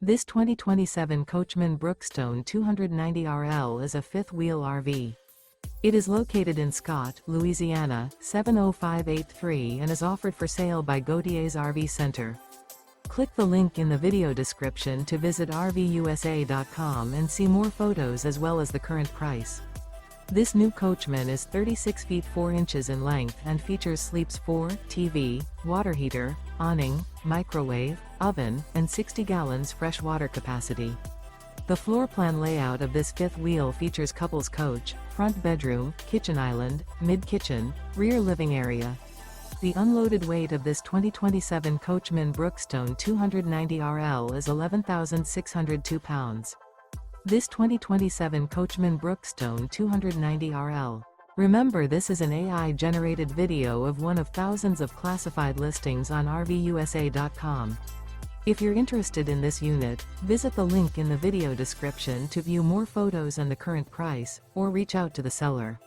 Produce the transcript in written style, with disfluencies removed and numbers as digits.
This 2027 Coachmen Brookstone 290RL is a fifth-wheel RV. It is located in Scott, Louisiana, 70583 and is offered for sale by Gauthiers RV Center. Click the link in the video description to visit RVUSA.com and see more photos as well as the current price. This new Coachmen is 36 feet 4 inches in length and features sleeps 4, TV, water heater, awning, microwave, oven, and 60 gallons fresh water capacity. The floor plan layout of this fifth wheel features couples coach, front bedroom, kitchen island, mid-kitchen, rear living area. The unloaded weight of this 2027 Coachmen Brookstone 290RL is 11,602 pounds. This 2027 Coachmen Brookstone 290RL. Remember, this is an AI-generated video of one of thousands of classified listings on RVUSA.com. If you're interested in this unit, visit the link in the video description to view more photos and the current price, or reach out to the seller.